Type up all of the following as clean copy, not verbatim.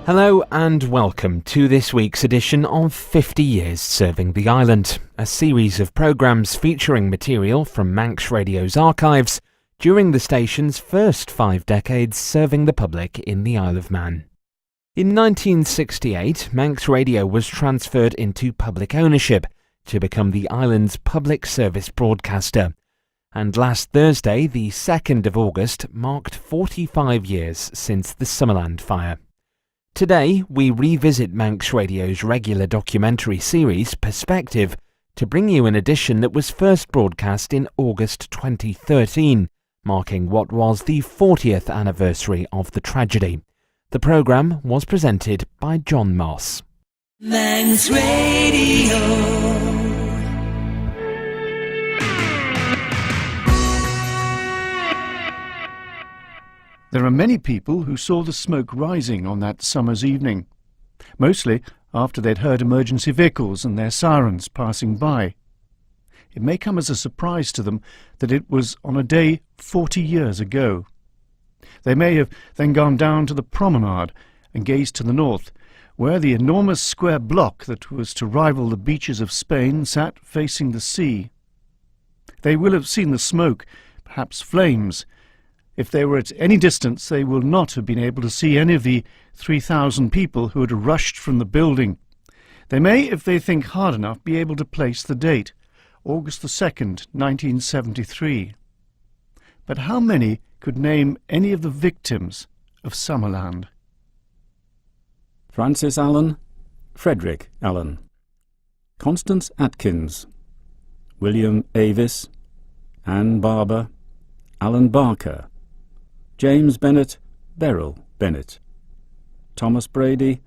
Hello and welcome to this week's edition of 50 Years Serving the Island, a series of programmes featuring material from Manx Radio's archives during the station's first 5 decades serving the public in the Isle of Man. In 1968, Manx Radio was transferred into public ownership to become the island's public service broadcaster, and last Thursday, the 2nd of August, marked 45 years since the Summerland fire. Today, we revisit Manx Radio's regular documentary series, Perspective, to bring you an edition that was first broadcast in August 2013, marking what was the 40th anniversary of the tragedy. The programme was presented by John Moss. Manx Radio. There are many people who saw the smoke rising on that summer's evening, mostly after they'd heard emergency vehicles and their sirens passing by. It may come as a surprise to them that it was on a day 40 years ago. They may have then gone down to the promenade and gazed to the north, where the enormous square block that was to rival the beaches of Spain sat facing the sea. They will have seen the smoke, perhaps flames. If they were at any distance, they will not have been able to see any of the 3,000 people who had rushed from the building. They may, if they think hard enough, be able to place the date, August the 2nd, 1973. But how many could name any of the victims of Summerland? Francis Allen, Frederick Allen, Constance Atkins, William Avis, Anne Barber, Alan Barker, James Bennett, Beryl Bennett, Thomas Brady,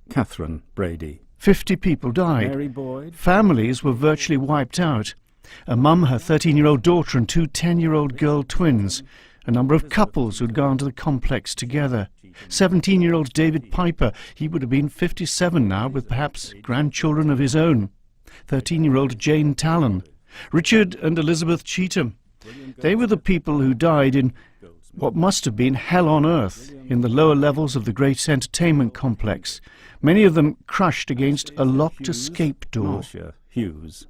Catherine Brady. 50 people died. Mary Boyd. Families were virtually wiped out. A mum, her 13-year-old daughter and 2 10-year-old girl twins. A number of couples who'd gone to the complex together. 17-year-old David Piper, he would have been 57 now, with perhaps grandchildren of his own. 13-year-old Jane Talon. Richard and Elizabeth Cheetham. They were the people who died in what must have been hell on earth in the lower levels of the great entertainment complex, many of them crushed against a locked escape door. Marcia Hughes,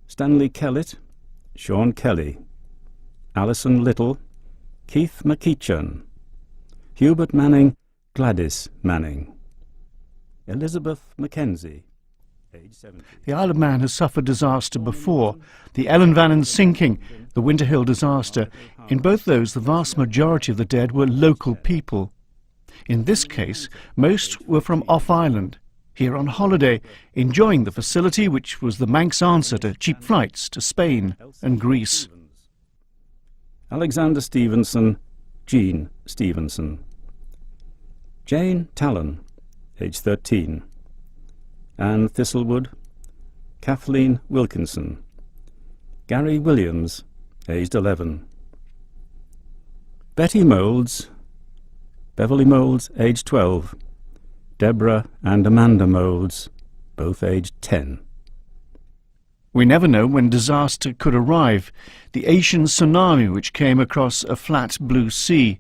Stanley Kellett, Sean Kelly, Alison Little, Keith McEachin, Hubert Manning, Gladys Manning, Elizabeth Mackenzie, age 70. The Isle of Man has suffered disaster before. The Ellen Vannon sinking, the Winter Hill disaster. In both those, the vast majority of the dead were local people. In this case, most were from off-island, here on holiday, enjoying the facility which was the Manx answer to cheap flights to Spain and Greece. Alexander Stevenson, Jean Stevenson, Jane Talon, age 13, Anne Thistlewood, Kathleen Wilkinson, Gary Williams, aged 11, Betty Moulds, Beverly Moulds, aged 12, Deborah and Amanda Moulds, both aged 10. We never know when disaster could arrive. The Asian tsunami which came across a flat blue sea.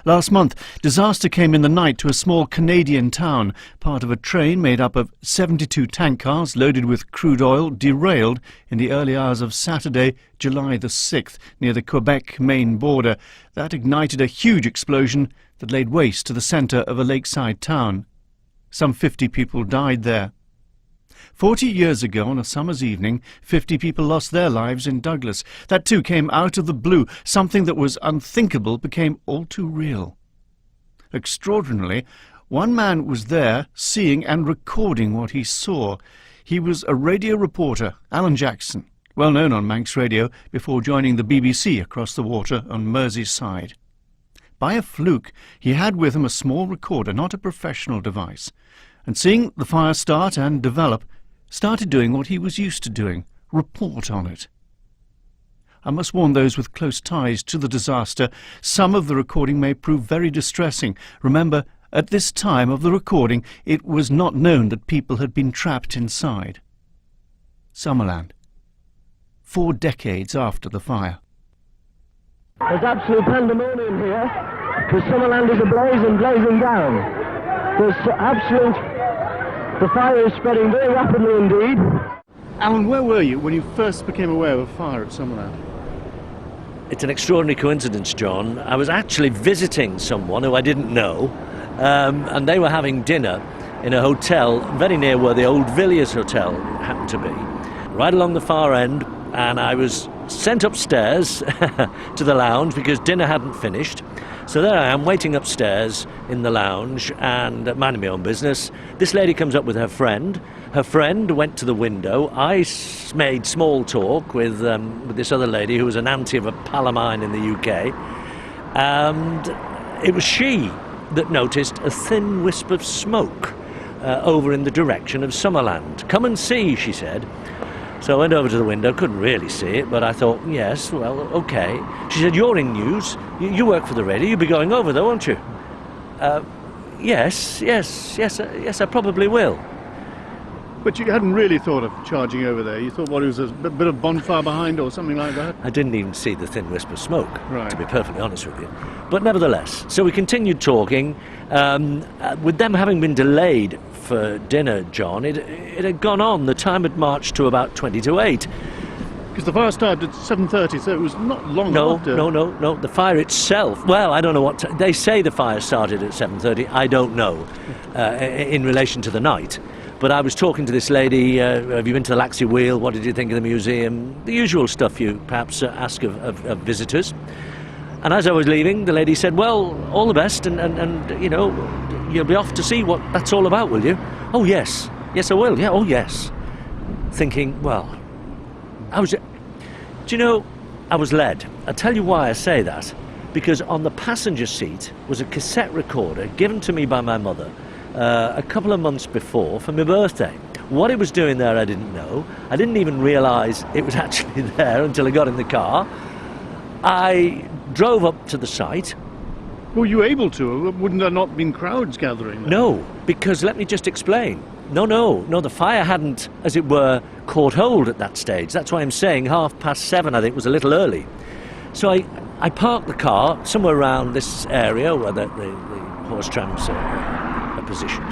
Last month, disaster came in the night to a small Canadian town. Part of a train made up of 72 tank cars loaded with crude oil derailed in the early hours of Saturday, July the 6th, near the Quebec-Maine border. That ignited a huge explosion that laid waste to the centre of a lakeside town. Some 50 people died there. 40 years ago, on a summer's evening, 50 people lost their lives in Douglas. That too came out of the blue. Something that was unthinkable became all too real. Extraordinarily, one man was there, seeing and recording what he saw. He was a radio reporter, Alan Jackson, well known on Manx Radio before joining the BBC across the water on Merseyside. By a fluke, he had with him a small recorder, not a professional device, and seeing the fire start and develop, started doing what he was used to doing, report on it. I must warn those with close ties to the disaster, some of the recording may prove very distressing. Remember, at this time of the recording, it was not known that people had been trapped inside. Summerland, 4 decades after the fire. There's absolute pandemonium here, because Summerland is ablaze and blazing down. The fire is spreading very rapidly indeed. Alan, where were you when you first became aware of a fire at Summerland? It's an extraordinary coincidence, John. I was actually visiting someone who I didn't know, and they were having dinner in a hotel very near where the old Villiers Hotel happened to be, right along the far end, and I was sent upstairs to the lounge because dinner hadn't finished. So there I am, waiting upstairs in the lounge and minding my own business. This lady comes up with her friend. Her friend went to the window. I made small talk with this other lady who was an auntie of a pal of mine in the UK. And it was she that noticed a thin wisp of smoke over in the direction of Summerland. "Come and see," she said. So I went over to the window, couldn't really see it, but I thought, yes, well, OK. She said, "You're in news, you work for the radio, you'll be going over there, won't you?" Yes, I probably will. But you hadn't really thought of charging over there. You thought, well, it was a bit of bonfire behind or something like that? I didn't even see the thin wisp of smoke, Right. to be perfectly honest with you. But nevertheless, so we continued talking. With them having been delayed for dinner, John, it had gone on. The time had marched to about 20 to 8. Because the fire started at 7:30, so it was not long after. No. The fire itself, well, I don't know what... they say the fire started at 7:30. I don't know in relation to the night. But I was talking to this lady, have you been to the Laxey Wheel? What did you think of the museum? The usual stuff you perhaps ask of visitors. And as I was leaving, the lady said, "Well, all the best, and you know, you'll be off to see what that's all about, will you?" "Oh, yes. Yes, I will. Yeah, oh, yes." Thinking, well, do you know, I was led. I'll tell you why I say that. Because on the passenger seat was a cassette recorder given to me by my mother a couple of months before for my birthday. What it was doing there, I didn't know. I didn't even realise it was actually there until I got in the car. I drove up to the site. Were you able to? Wouldn't there not been crowds gathering there? No, because let me just explain. No, the fire hadn't, as it were, caught hold at that stage. That's why I'm saying 7:30, I think, was a little early. So I parked the car somewhere around this area where the horse trams are positioned.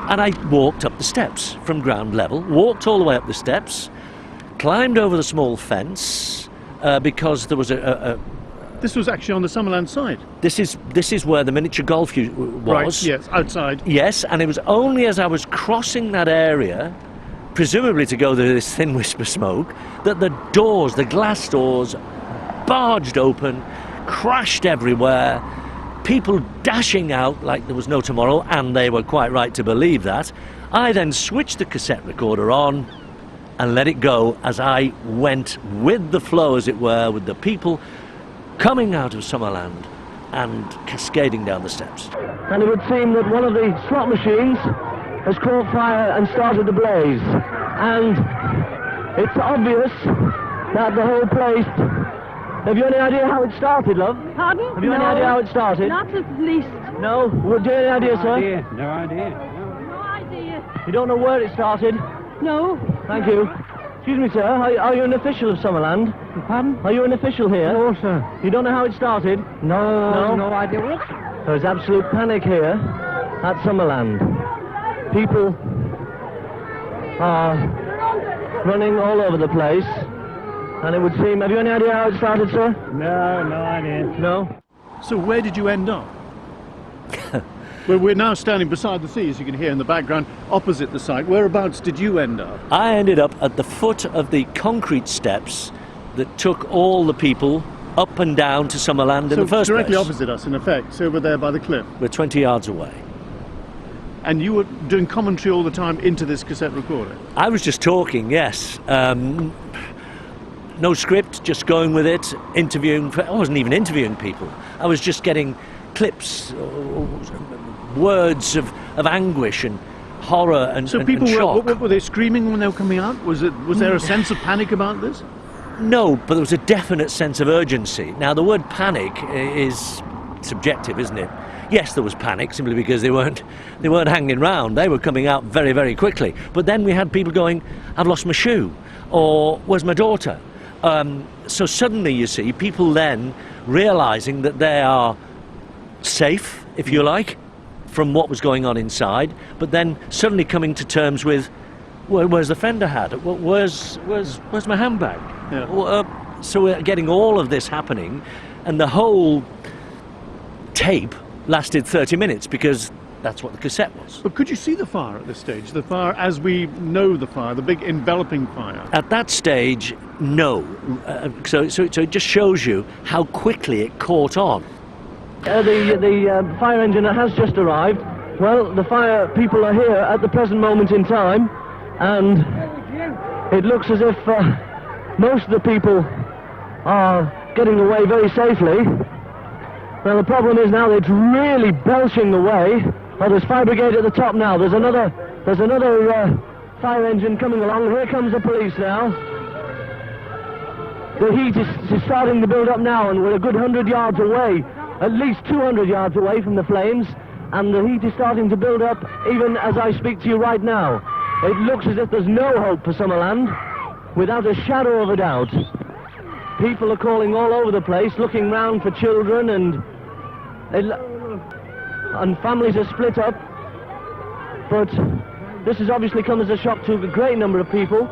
And I walked up the steps from ground level, walked all the way up the steps, climbed over the small fence, because there was This was actually on the Summerland side. This is where the miniature golf was. Right, yes, outside. Yes, and it was only as I was crossing that area, presumably to go to this thin wisp of smoke, that the glass doors, barged open, crashed everywhere, people dashing out like there was no tomorrow, and they were quite right to believe that. I then switched the cassette recorder on and let it go as I went with the flow, as it were, with the people coming out of Summerland and cascading down the steps. And it would seem that one of the slot machines has caught fire and started a blaze. And it's obvious that the whole place... Have you any idea how it started, love? Pardon? Have you any idea how it started? Not at least. No? Do you have any idea, sir? No idea. No idea. You don't know where it started? No. Thank you. Excuse me, sir, are you an official of Summerland? Pardon? Are you an official here? No, sir. You don't know how it started? No idea what. There's absolute panic here at Summerland. People are running all over the place, and it would seem... Have you any idea how it started, sir? No idea. No? So where did you end up? Well, we're now standing beside the sea, as you can hear in the background, opposite the site. Whereabouts did you end up? I ended up at the foot of the concrete steps that took all the people up and down to Summerland in the first directly place. opposite us, in effect, so over there by the cliff. We're 20 yards away. And you were doing commentary all the time into this cassette recorder? I was just talking, yes. No script, just going with it, interviewing. I wasn't even interviewing people. I was just getting clips, words of anguish and horror and So people shock. were they screaming when they were coming out? Was there a sense of panic about this? No, but there was a definite sense of urgency. Now, the word panic is subjective, isn't it? Yes, there was panic simply because they weren't hanging round. They were coming out very, very quickly. But then we had people going, "I've lost my shoe. Or where's my daughter? So suddenly, you see, people then realising that they are safe, if you like, from what was going on inside, but then suddenly coming to terms with, where's the fender hat? Where's my handbag? Yeah. So we're getting all of this happening, and the whole tape lasted 30 minutes because that's what the cassette was. But could you see the fire at this stage? The fire as we know the fire, the big enveloping fire? At that stage, no. So it just shows you how quickly it caught on. The fire engine has just arrived. Well, the fire people are here at the present moment in time, and it looks as if most of the people are getting away very safely. Well, the problem is now it's really belching away. Oh, there's fire brigade at the top now. There's another fire engine coming along. Here comes the police now. The heat is starting to build up now, and we're a good 100 yards away, at least 200 yards away from the flames, and the heat is starting to build up even as I speak to you right now. It looks as if there's no hope for Summerland, without a shadow of a doubt. People are calling all over the place, looking round for children, and families are split up. But this has obviously come as a shock to a great number of people.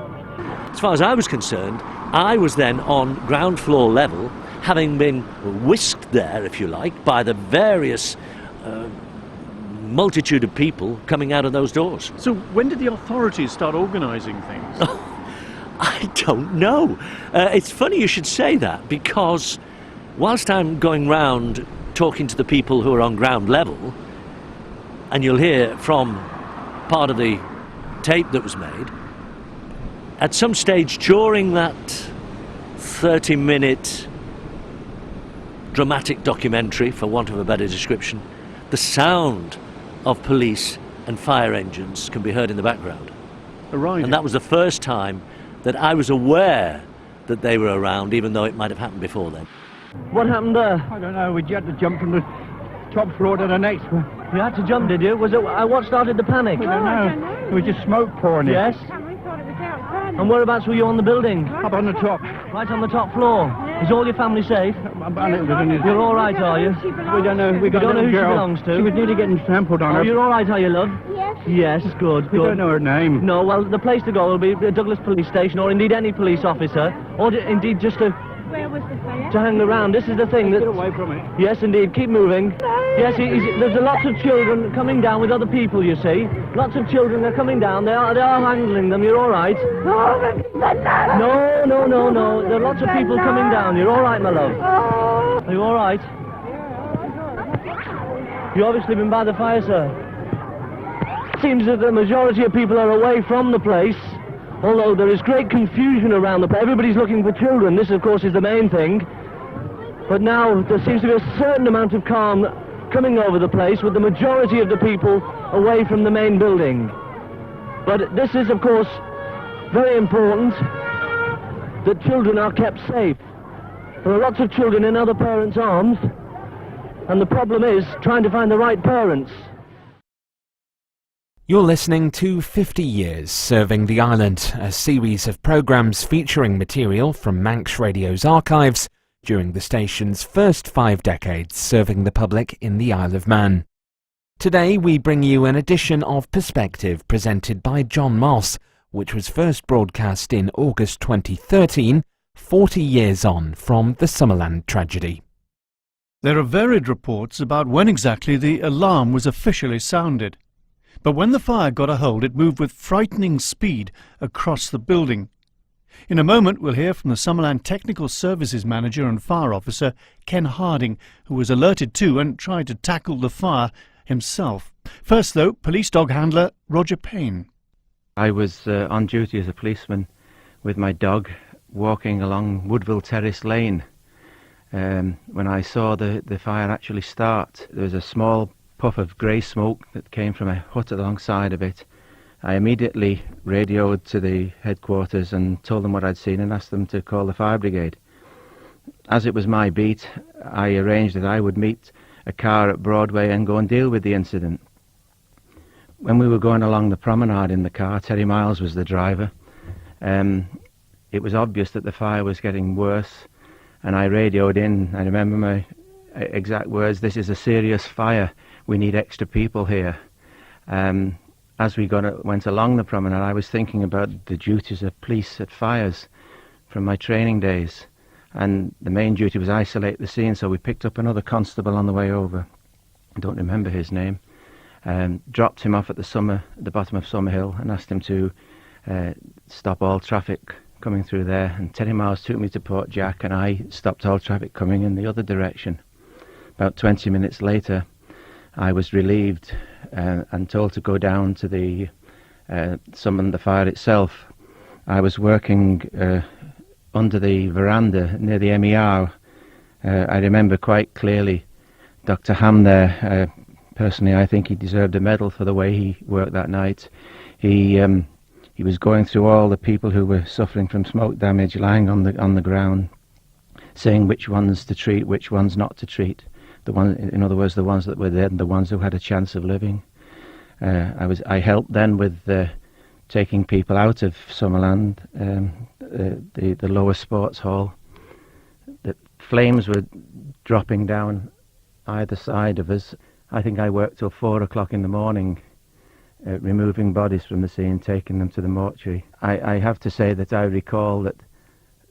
As far as I was concerned, I was then on ground floor level, having been whisked there, if you like, by the various multitude of people coming out of those doors. So when did the authorities start organising things? I don't know. It's funny you should say that, because whilst I'm going round talking to the people who are on ground level, and you'll hear from part of the tape that was made, at some stage during that 30-minute dramatic documentary, for want of a better description, the sound of police and fire engines can be heard in the background. Right. And that was the first time that I was aware that they were around, even though it might have happened before then. What happened there? I don't know, we had to jump from the top floor to the next one. You had to jump, did you? Was it what started the panic? I don't know. There was just smoke pouring in. Yes? We thought it was outside. And whereabouts were you on the building? Up on the top. Right on the top floor. Is all your family safe? You're all right, are you? We don't know. We You don't know who she girl. belongs to? She was nearly getting trampled on Oh, her. you're all right, are you, love? Yes. Yes, good, We don't good. know her name. No, well, the place to go will be the Douglas Police Station, or indeed any police officer, or indeed just to Where was the fire? hang around. This is the thing that... Get away from it. Yes, indeed, keep moving. Yes, there's lots of children coming down with other people, you see. Lots of children are coming down. They are handling them. You're all right. No. There are lots of people coming down. You're all right, my love. Are you all right? You've obviously been by the fire, sir. Seems that the majority of people are away from the place, although there is great confusion around the place. Everybody's looking for children. This, of course, is the main thing. But now there seems to be a certain amount of calm coming over the place, with the majority of the people away from the main building. But this is, of course, very important that children are kept safe. There are lots of children in other parents' arms, and the problem is trying to find the right parents. You're listening to 50 Years Serving the Island, a series of programmes featuring material from Manx Radio's archives during the station's first 5 decades serving the public in the Isle of Man. Today we bring you an edition of Perspective presented by John Moss, which was first broadcast in August 2013, 40 years on from the Summerland tragedy. There are varied reports about when exactly the alarm was officially sounded. But when the fire got a hold, it moved with frightening speed across the building. In a moment we'll hear from the Summerland Technical Services Manager and Fire Officer, Ken Harding, who was alerted to and tried to tackle the fire himself. First, though, police dog handler Roger Payne. I was on duty as a policeman with my dog walking along Woodville Terrace Lane. When I saw the fire actually start, there was a small puff of grey smoke that came from a hut alongside of it. I immediately radioed to the headquarters and told them what I'd seen and asked them to call the fire brigade. As it was my beat, I arranged that I would meet a car at Broadway and go and deal with the incident. When we were going along the promenade in the car, Terry Miles was the driver, it was obvious that the fire was getting worse, and I radioed in. I remember my exact words: "This is a serious fire. We need extra people here." As we went along the promenade, I was thinking about the duties of police at fires from my training days, and the main duty was isolate the scene. So we picked up another constable on the way over. I don't remember his name. Dropped him off at the bottom of Summerhill, and asked him to stop all traffic coming through there. And 10 miles took me to Port Jack, and I stopped all traffic coming in the other direction. About 20 minutes later, I was relieved and told to go down to summon the fire itself. I was working under the veranda near the MER. I remember quite clearly Dr. Ham there. Personally, I think he deserved a medal for the way he worked that night. He was going through all the people who were suffering from smoke damage, lying on the ground, saying which ones to treat, which ones not to treat. In other words, the ones that were dead and the ones who had a chance of living. I helped then with taking people out of Summerland, the lower sports hall. The flames were dropping down either side of us. I think I worked till 4 o'clock in the morning, removing bodies from the scene, taking them to the mortuary. I have to say that I recall that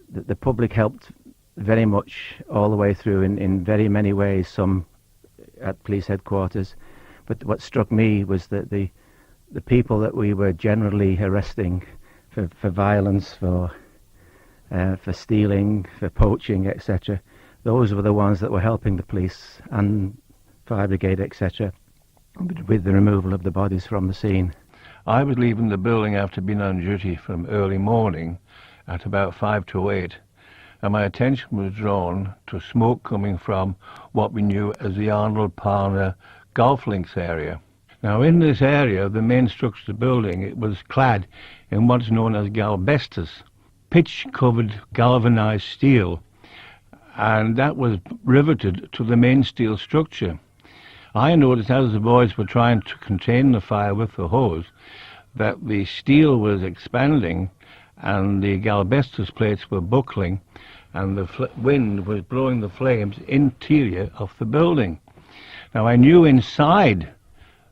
the public helped very much all the way through in very many ways, some at police headquarters. But what struck me was that the people that we were generally arresting for violence, for stealing, for poaching, etc., those were the ones that were helping the police and fire brigade, etc., with the removal of the bodies from the scene. I was leaving the building after being on duty from early morning at about 5 to 8, and my attention was drawn to smoke coming from what we knew as the Arnold Palmer Golf Links area. Now, in this area, the main structure of the building, it was clad in what's known as galbestos, pitch-covered galvanized steel, and that was riveted to the main steel structure. I noticed as the boys were trying to contain the fire with the hose that the steel was expanding and the galbestos plates were buckling, and the wind was blowing the flames interior of the building. Now, I knew inside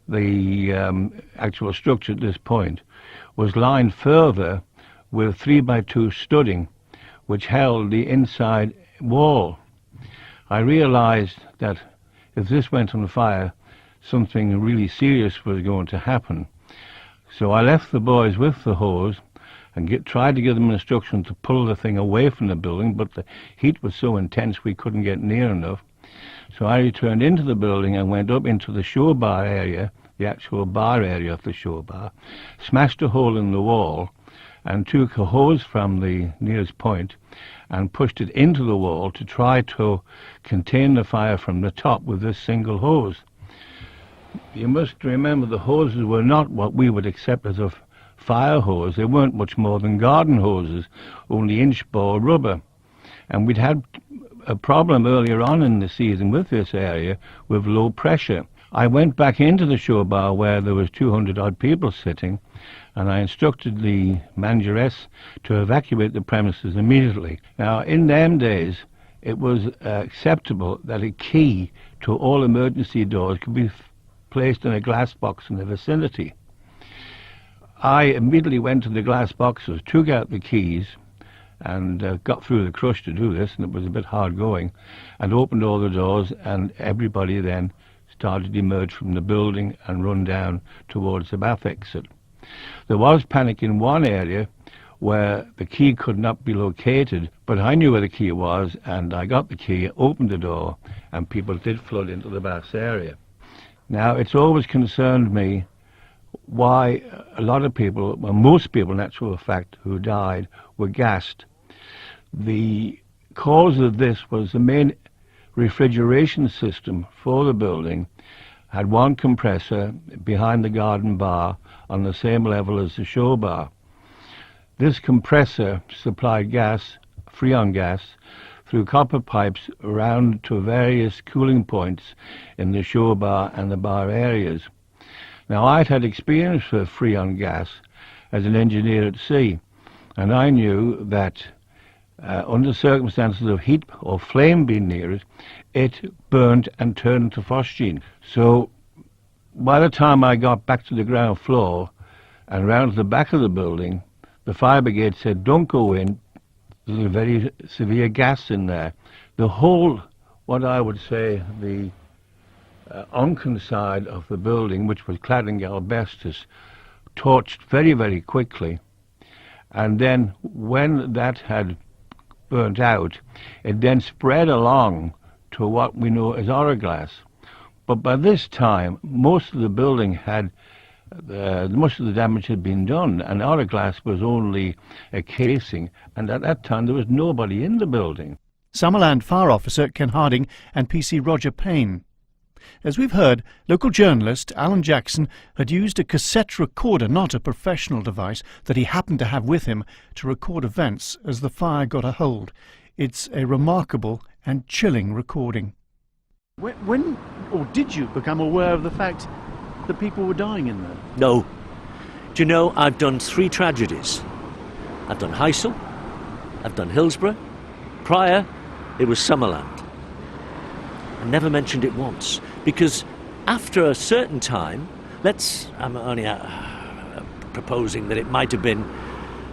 the actual structure at this point was lined further with 3x2 studding, which held the inside wall. I realized that if this went on fire, something really serious was going to happen. So I left the boys with the hose and tried to give them instruction to pull the thing away from the building, but the heat was so intense we couldn't get near enough. So I returned into the building and went up into the show bar area, the actual bar area of the show bar, smashed a hole in the wall and took a hose from the nearest point and pushed it into the wall to try to contain the fire from the top with this single hose. You must remember the hoses were not what we would accept as a fire hose. They weren't much more than garden hoses, only inch bore rubber. And we'd had a problem earlier on in the season with this area with low pressure. I went back into the show bar where there was 200 odd people sitting, and I instructed the manageress to evacuate the premises immediately. Now, in them days, it was acceptable that a key to all emergency doors could be placed in a glass box in the vicinity. I immediately went to the glass boxes, took out the keys, and got through the crush to do this, and it was a bit hard going, and opened all the doors, and everybody then started to emerge from the building and run down towards the bath exit. There was panic in one area where the key could not be located, but I knew where the key was, and I got the key, opened the door, and people did flood into the baths area. Now, it's always concerned me why a lot of people, well, most people in actual fact, who died were gassed. The cause of this was the main refrigeration system for the building had one compressor behind the garden bar on the same level as the show bar. This compressor supplied gas, freon gas, through copper pipes around to various cooling points in the show bar and the bar areas. Now, I'd had experience with freon gas as an engineer at sea, And I knew that under circumstances of heat or flame being near it, it burnt and turned to phosgene. So by the time I got back to the ground floor and round to the back of the building, the fire brigade said, don't go in, there's a very severe gas in there. The whole, what I would say, the Onken side of the building, which was clad in asbestos, torched very, very quickly. And then when that had burnt out, it then spread along to what we know as Oroglass. But by this time, most of the building had, most of the damage had been done, and Oroglass was only a casing, and at that time there was nobody in the building. Summerland Fire Officer Ken Harding and PC Roger Payne. As we've heard, local journalist Alan Jackson had used a cassette recorder, not a professional device, that he happened to have with him to record events as the fire got a hold. It's a remarkable and chilling recording. When or did you become aware of the fact that people were dying in there? No. Do you know, I've done 3 tragedies. I've done Heysel, I've done Hillsborough. Prior, it was Summerland. I never mentioned it once, because after a certain time, I'm only proposing that it might have been,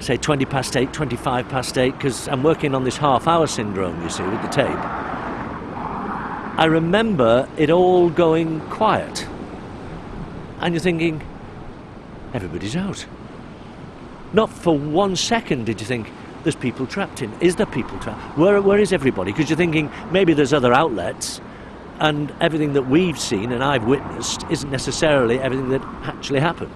say, 20 past 8, 25 past 8, because I'm working on this half-hour syndrome, you see, with the tape. I remember it all going quiet. And you're thinking, everybody's out. Not for 1 second did you think, there's people trapped in. Is there people trapped? Where is everybody? Because you're thinking, maybe there's other outlets, and everything that we've seen and I've witnessed isn't necessarily everything that actually happened.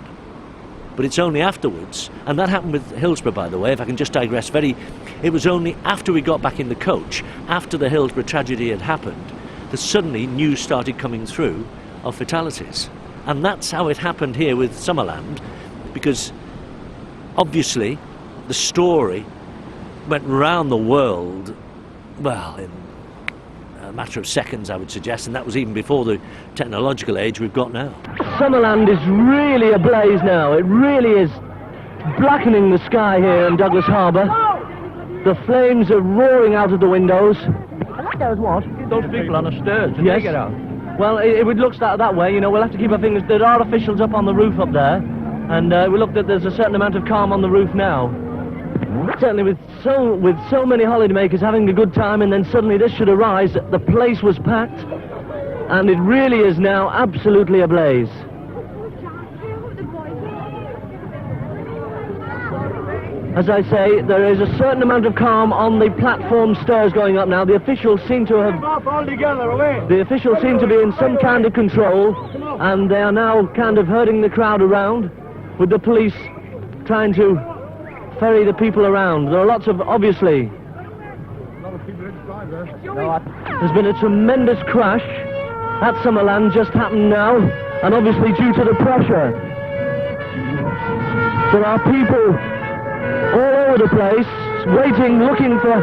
But it's only afterwards, and that happened with Hillsborough, by the way, if I can just digress it was only after we got back in the coach, after the Hillsborough tragedy had happened, that suddenly news started coming through of fatalities. And that's how it happened here with Summerland, because obviously the story went round the world, well, in a matter of seconds, I would suggest, and that was even before the technological age we've got now. Summerland is really ablaze now. It really is blackening the sky here in Douglas Harbour. The flames are roaring out of the windows. There's what? Those people on the stairs, did they get out? Well, it would look that way, you know. We'll have to keep our fingers. There are officials up on the roof up there, and we looked at, there's a certain amount of calm on the roof now. Certainly with so many holidaymakers having a good time, and then suddenly this should arise, the place was packed, and it really is now absolutely ablaze. As I say, there is a certain amount of calm on the platform stairs going up now. The officials seem to have... The officials seem to be in some kind of control, and they are now kind of herding the crowd around, with the police trying to ferry the people around. There are lots of, obviously... There's been a tremendous crash at Summerland, just happened now, and obviously due to the pressure. There are people all over the place, waiting, looking for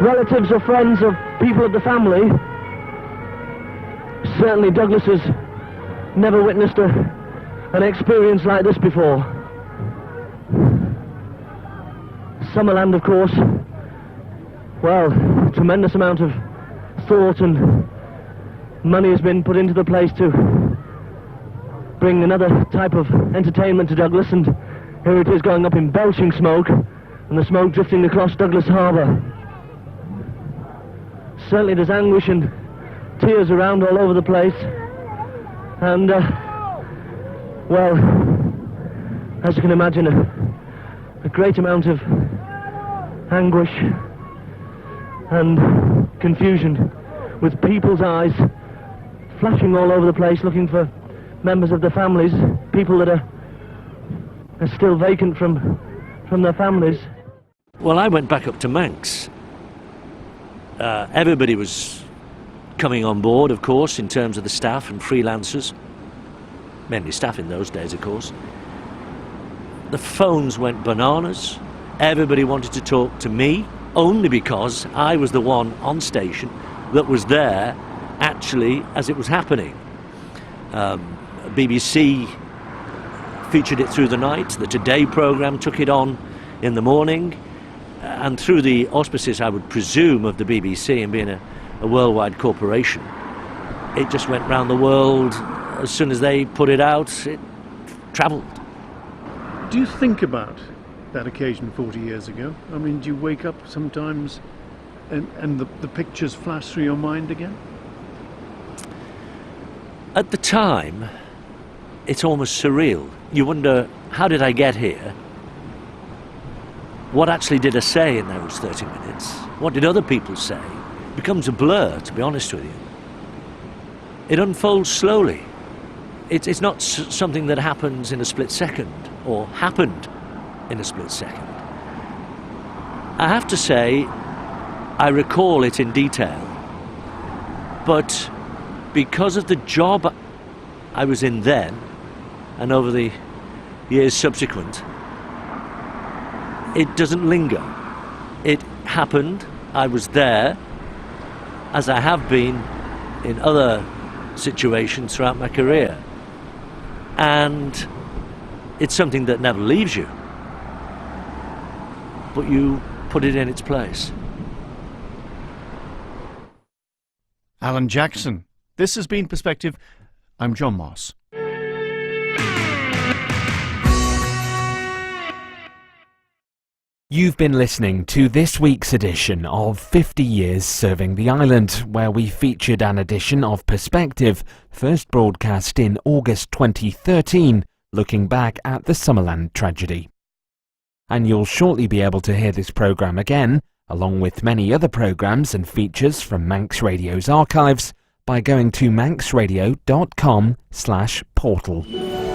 relatives or friends of people of the family. Certainly Douglas has never witnessed an experience like this before. Summerland, of course, well, tremendous amount of thought and money has been put into the place to bring another type of entertainment to Douglas, and here it is going up in belching smoke, and the smoke drifting across Douglas Harbour. Certainly there's anguish and tears around all over the place, and well, as you can imagine, a great amount of anguish and confusion, with people's eyes flashing all over the place looking for members of their families, people that are still vacant from their families. Well, I went back up to Manx. Everybody was coming on board, of course, in terms of the staff and freelancers. Mainly staff in those days, of course. The phones went bananas. Everybody wanted to talk to me, only because I was the one on station that was there actually as it was happening. BBC featured it through the night. The Today programme took it on in the morning, and through the auspices, I would presume, of the BBC and being a worldwide corporation, it just went round the world. As soon as they put it out, it travelled. Do you think about that occasion 40 years ago? I mean, do you wake up sometimes and the pictures flash through your mind again? At the time, it's almost surreal. You wonder, how did I get here? What actually did I say in those 30 minutes? What did other people say? It becomes a blur, to be honest with you. It unfolds slowly. It's not something that happens in a split second, or happened in a split second. I have to say, I recall it in detail, but because of the job I was in then, and over the years subsequent, it doesn't linger. It happened, I was there, as I have been in other situations throughout my career. And it's something that never leaves you, but you put it in its place. Alan Jackson. This has been Perspective. I'm John Moss. You've been listening to this week's edition of 50 Years Serving the Island, where we featured an edition of Perspective, first broadcast in August 2013, looking back at the Summerland tragedy. And you'll shortly be able to hear this programme again, along with many other programmes and features from Manx Radio's archives, by going to manxradio.com/portal.